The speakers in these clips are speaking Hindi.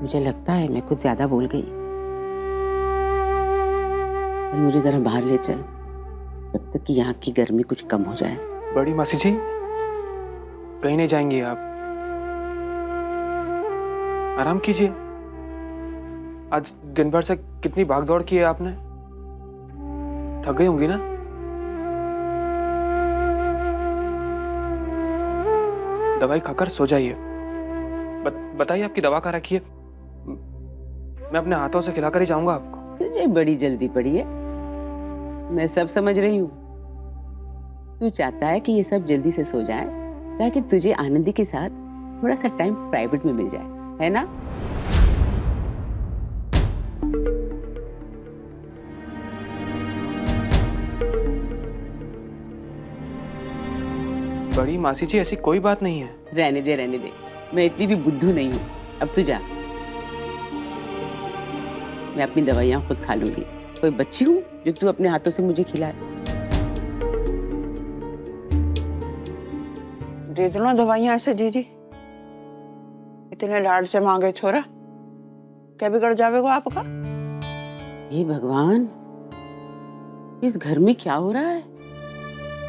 मुझे लगता है मैं कुछ ज्यादा बोल गई। पर मुझे जरा बाहर ले चल, जब तक कि यहाँ की गर्मी कुछ कम हो जाए। बड़ी मासी जी, कहीं नहीं जाएंगी आप, आराम कीजिए। आज दिन भर से कितनी भागदौड़ की है आपने, थक गई होंगी ना। दवाई खाकर सो जाइए। बताइए आपकी दवा कहाँ रखी है, मैं अपने हाथों से खिलाकर ही जाऊंगा आपको। तुझे बड़ी जल्दी पड़ी है, मैं सब समझ रही हूँ। तू चाहता है कि ये सब जल्दी से सो जाए ताकि तुझे आनंदी के साथ थोड़ा सा टाइम प्राइवेट में मिल जाए, है ना? बड़ी मासी जी, ऐसी कोई बात नहीं है। रहने दे रहने दे, मैं इतनी भी बुद्धू नहीं हूँ। अब तू जा, मैं अपनी दवाइयाँ खुद खा लूंगी। कोई बच्ची हूँ जो तू अपने हाथों से मुझे खिलाए? दे दो ना दवाइयाँ ऐसे जीजी, इतने लाड से मांगे छोरा, क्या बिगड़ जावेगा आपका? हे भगवान, इस घर में क्या हो रहा है?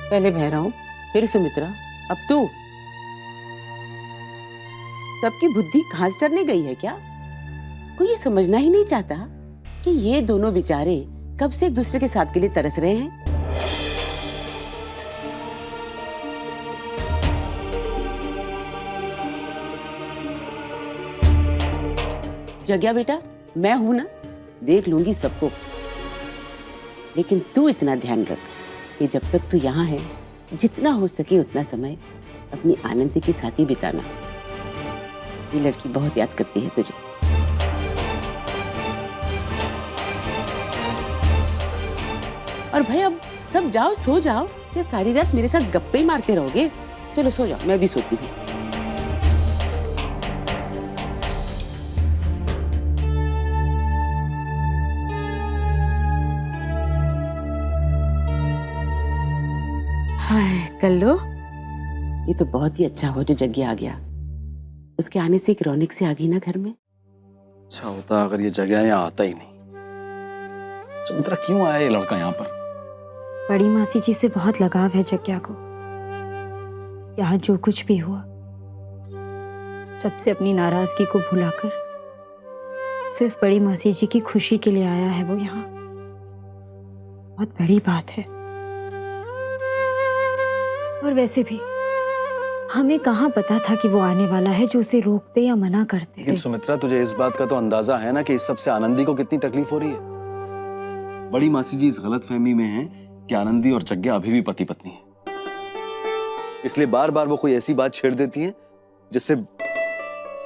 पहले भैरव, फिर सुमित्रा, अब तू। सबकी बुद्धि घास चरने गई है क्या? कोई ये समझना ही नहीं चाहता कि ये दोनों बेचारे कब से एक दूसरे के साथ के लिए तरस रहे हैं। जग्या बेटा, मैं हूं ना, देख लूंगी सबको। लेकिन तू इतना ध्यान रख कि जब तक तू यहाँ है, जितना हो सके उतना समय अपनी आनंदी के साथ ही बिताना। ये लड़की बहुत याद करती है तुझे। और भाई अब सब जाओ, सो जाओ, या सारी रात मेरे साथ गप्पे ही मारते रहोगे? चलो सो जाओ, मैं भी सोती हूँ। हाय कल्लो, ये तो बहुत ही अच्छा हो जो जग्या आ गया। उसके आने से एक रौनक सी आ गई ना घर में। अच्छा होता अगर ये जगह यहाँ आता ही नहीं। सुमित्रा, क्यों आया ये लड़का यहाँ पर? बड़ी मासी जी से बहुत लगाव है जग्या को। यहाँ जो कुछ भी हुआ, सबसे अपनी नाराजगी को भुलाकर सिर्फ बड़ी मासी जी की खुशी के लिए आया है वो यहाँ। बहुत बड़ी बात है। और वैसे भी हमें कहाँ पता था कि वो आने वाला है जो उसे रोकते या मना करते। लेकिन सुमित्रा, तुझे इस बात का तो अंदाजा है ना कि इस सब से आनंदी को कितनी तकलीफ हो रही है। बड़ी मासी जी इस गलतफहमी में हैं कि आनंदी और जग्या अभी भी पति पत्नी है, इसलिए बार बार वो कोई ऐसी बात छेड़ देती है जिससे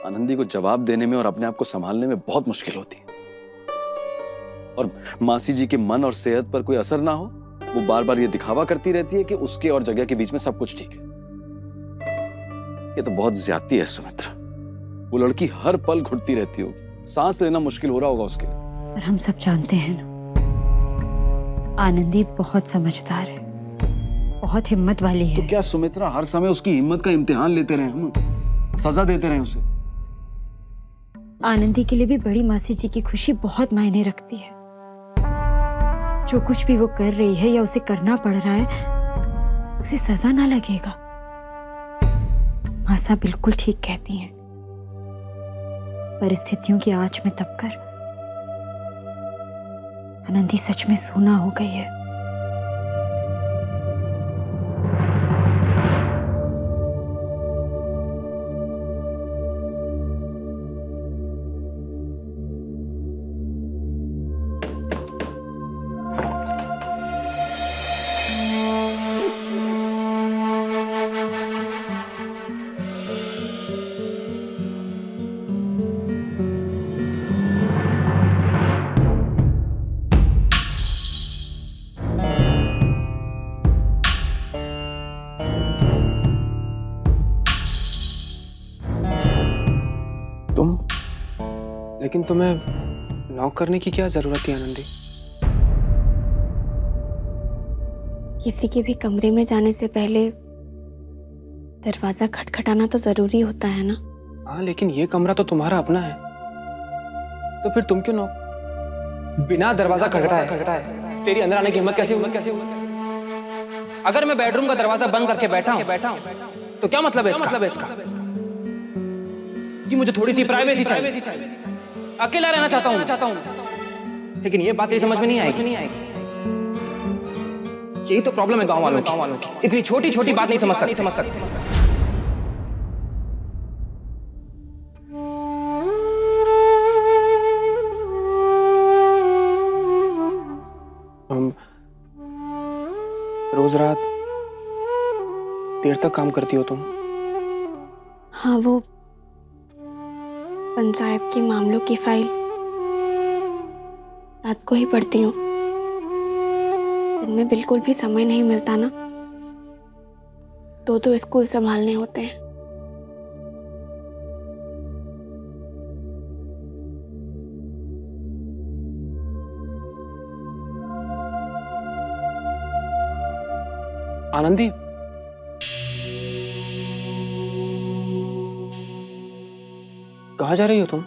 आनंदी को जवाब देने में और अपने आप को संभालने में बहुत मुश्किल होती है। और मासी जी के मन और सेहत पर कोई असर ना हो, वो बार बार ये दिखावा करती रहती है कि उसके और जग्या के बीच में सब कुछ ठीक है। ये तो बहुत ज्यादती है सुमित्रा। वो लड़की हर पल घुटती रहती होगी, सांस लेना मुश्किल हो रहा होगा उसके लिए। पर हम सब जानते हैं ना, आनंदी बहुत समझदार है, बहुत हिम्मत वाली है। तो क्या सुमित्रा हर समय उसकी हिम्मत का इम्तिहान लेते रहे, हम सजा देते रहे उसे? आनंदी के लिए भी बड़ी मासी जी की खुशी बहुत मायने रखती है। जो कुछ भी वो कर रही है या उसे करना पड़ रहा है, उसे सजा ना लगेगा। मासा बिल्कुल ठीक कहती हैं। परिस्थितियों की आंच में दबकर आनंदी सच में सूना हो गई है। लेकिन तुम्हें नॉक करने की क्या जरूरत थी आनंदी? किसी के भी कमरे में जाने से पहले दरवाजा खटखटाना तो जरूरी होता है ना। हाँ, लेकिन ये कमरा तो तुम्हारा अपना है। तो फिर तुम क्यों नॉक? बिना दरवाजा खटखटाए तेरी अंदर आने की हिम्मत कैसे हुई? अगर मैं बेडरूम का दरवाजा बंद करके बैठा हूं तो क्या मतलब है इसका? कि मुझे थोड़ी सी प्राइवेसी चाहिए, अकेला रहना चाहता हूं। लेकिन ये बात तेरी समझ में नहीं आएगी। यही तो प्रॉब्लम है गांव वालों की। इतनी छोटी छोटी बात नहीं समझ सकते। हम रोज रात देर तक काम करती हो तुम? हाँ, वो पंचायत के मामलों की फाइल रात को ही पढ़ती हूँ। दिन में बिल्कुल भी समय नहीं मिलता ना, दो स्कूल संभालने होते हैं। आनंदी, कहाँ जा रही हो तुम?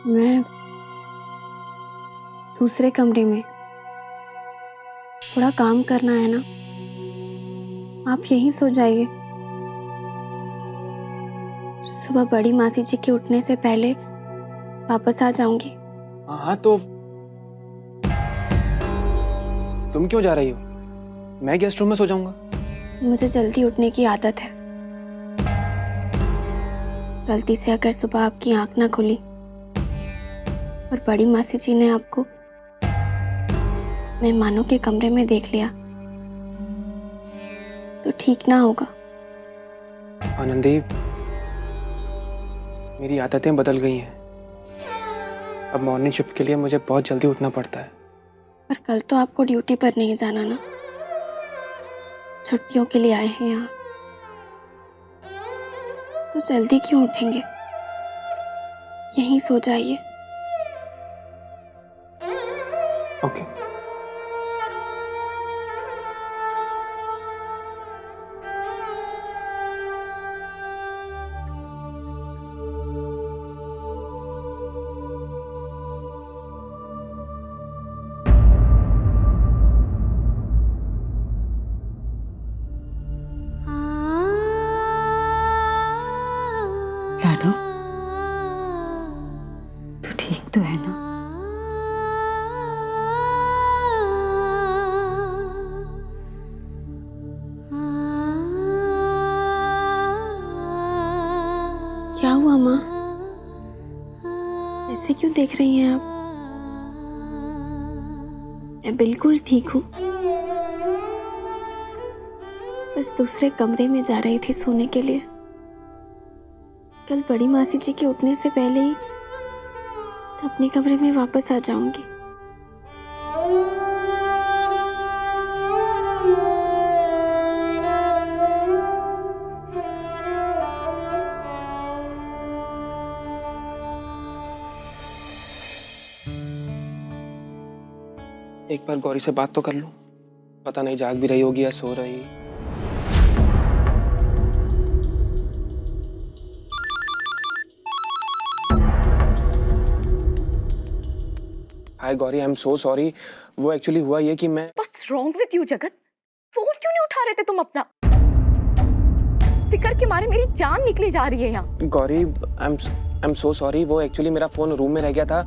मैं दूसरे कमरे में, थोड़ा काम करना है ना। आप यहीं सो जाइए, सुबह बड़ी मासी जी के उठने से पहले वापस आ जाऊंगी। हाँ, तो तुम क्यों जा रही हो? मैं गेस्ट रूम में सो जाऊंगा। मुझे जल्दी उठने की आदत है। गलती से अगर सुबह आपकी आंख ना खुली और बड़ी मासी जी ने आपको मेहमानों के कमरे में देख लिया तो ठीक ना होगा। आनंदी, मेरी आदतें बदल गई हैं। अब मॉर्निंग शिफ्ट के लिए मुझे बहुत जल्दी उठना पड़ता है। पर कल तो आपको ड्यूटी पर नहीं जाना ना, छुट्टियों के लिए आए हैं यहाँ, तो जल्दी क्यों उठेंगे? यहीं सो जाइए। ओके। लाडो, तू ठीक तो है ना? क्या हुआ माँ? ऐसे क्यों देख रही हैं आप? मैं बिल्कुल ठीक हूँ। बस दूसरे कमरे में जा रही थी सोने के लिए। कल बड़ी मासी जी के उठने से पहले ही अपने कमरे में वापस आ जाऊंगी। एक बार गौरी से बात तो कर लूं। पता नहीं जाग भी रही होगी या सो रही। Hi Gauri, I am so sorry. वो एक्चुअली हुआ ये कि मैं What's wrong with you, Jagat? Phone क्यों नहीं उठा रहे थे तुम अपना? फिकर के मारे मेरी जान निकली जा रही है यहाँ। Gauri, I am so sorry. वो एक्चुअली मेरा फोन रूम में रह गया था।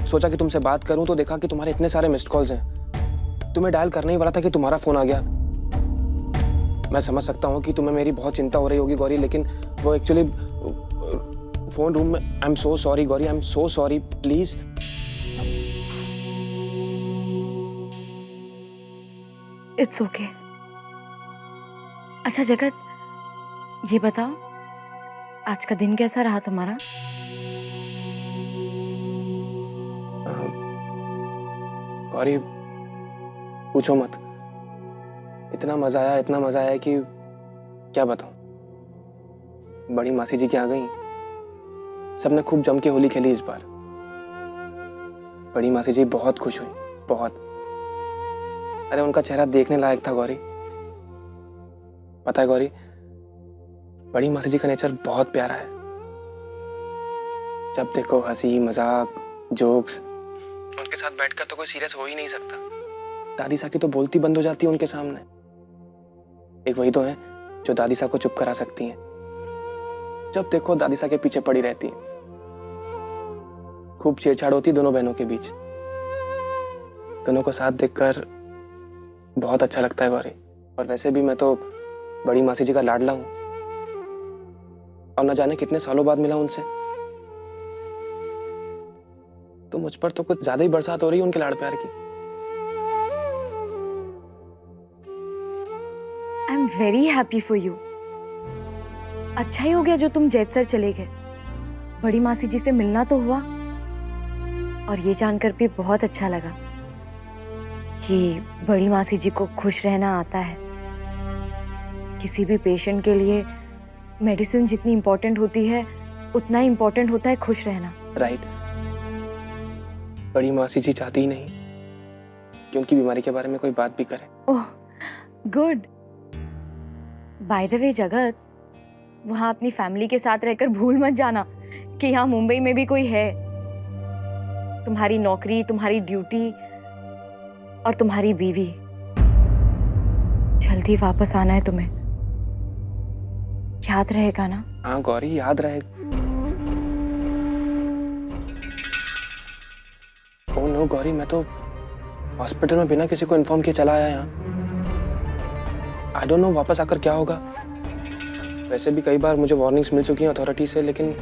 सोचा कि तुमसे बात करूं तो देखा कि तुम्हारे इतने सारे मिस्ड कॉल्स हैं। तुम्हें डायल करने ही वाला था कि तुम्हारा फोन आ गया। मैं समझ सकता हूँ कि तुम्हें मेरी बहुत चिंता हो रही होगी गौरी, लेकिन वो एक्चुअली फोन रूम में। आई am so sorry Gauri, I am so sorry, please. It's okay. अच्छा जगत, ये बताओ आज का दिन कैसा रहा तुम्हारा? गौरी, पूछो मत। इतना मजा आया कि क्या बताऊं। बड़ी मासी जी क्या आ गई, सबने खूब जम के होली खेली इस बार। बड़ी मासी जी बहुत खुश हुई, बहुत। अरे उनका चेहरा देखने लायक था गौरी। पता है गौरी, बड़ी मासी जी का नेचर बहुत प्यारा है। जब देखो हंसी मजाक जोक्स। उनके साथ बैठकर तो कोई सीरियस हो ही नहीं सकता। दादी सा की तो बोलती बंद हो जाती है उनके सामने। एक वही तो है जो दादी सा को चुप करा सकती हैं। जब देखो दादी सा के पीछे पड़ी रहती है। खूब छेड़छाड़ होती दोनों बहनों के बीच। दोनों को साथ देखकर बहुत अच्छा लगता है गौरी। और वैसे भी मैं तो बड़ी मासी जी का लाडला हूं और न जाने कितने सालों बाद मिला उनसे। तो मुझ पर तो कुछ ज्यादा ही बरसात हो रही है उनके लाड़ प्यार की। I am very happy for you. अच्छा ही हो गया जो तुम जैत सर चले गए। बड़ी मासी जी से मिलना तो हुआ और ये जानकर भी बहुत अच्छा लगा कि बड़ी मासी जी को खुश रहना आता है। किसी भी पेशेंट के लिए मेडिसिन जितनी इम्पोर्टेंट होती है उतना ही इम्पोर्टेंट होता है खुश रहना। राइट। बड़ी मासी जी चाहती ही नहीं कि उनकी बीमारी के बारे में कोई बात भी करे। Oh good. By the way जगत, वहां अपनी फैमिली के साथ रहकर भूल मत जाना कि यहाँ मुंबई में भी कोई है। तुम्हारी नौकरी, तुम्हारी ड्यूटी और तुम्हारी बीवी। जल्दी वापस आना है तुम्हें, याद रहेगा ना? हाँ गौरी, याद रहे। ओह नो गौरी, मैं तो हॉस्पिटल में बिना किसी को इन्फॉर्म किए चला आया यहाँ। आई डोंट नो वापस आकर क्या होगा। वैसे भी कई बार मुझे वार्निंग्स मिल चुकी हैं अथॉरिटी से, लेकिन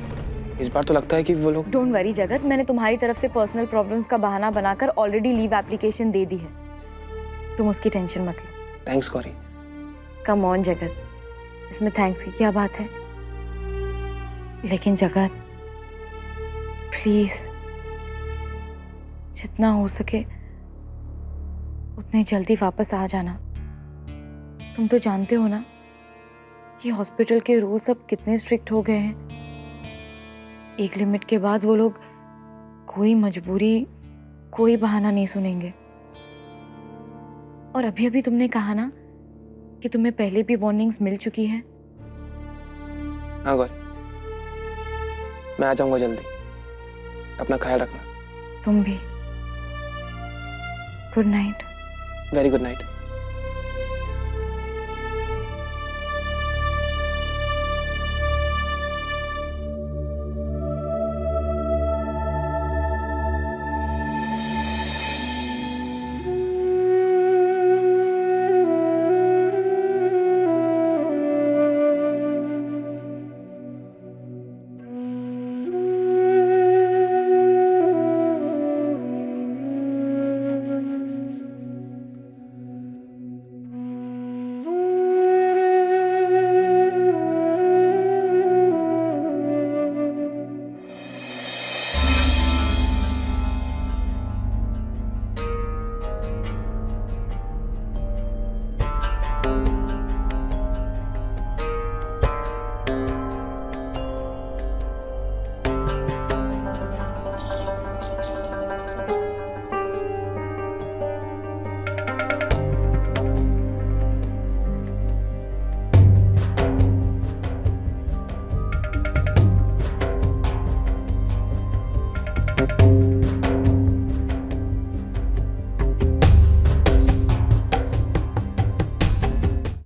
इस बार तो लगता है कि वो लोग। डोंट वरी जगत, मैंने तुम्हारी तरफ से पर्सनल प्रॉब्लम्स का बहाना बनाकर ऑलरेडी लीव एप्लीकेशन दे दी है। तुम उसकी टेंशन मत लो। थैंक्स गौरी। कम ऑन जगत, इसमें थैंक्स की क्या बात है? लेकिन जगत प्लीज, जितना हो सके उतने जल्दी वापस आ जाना। तुम तो जानते हो ना कि हॉस्पिटल के रूल्स अब कितने स्ट्रिक्ट हो गए हैं। एक लिमिट के बाद वो लोग कोई मजबूरी, कोई बहाना नहीं सुनेंगे। और अभी अभी तुमने कहा ना कि तुम्हें पहले भी वार्निंग्स मिल चुकी हैं। हाँ गौरी, मैं आ जाऊंगा जल्दी। अपना ख्याल रखना। तुम भी। Good night. Very good night.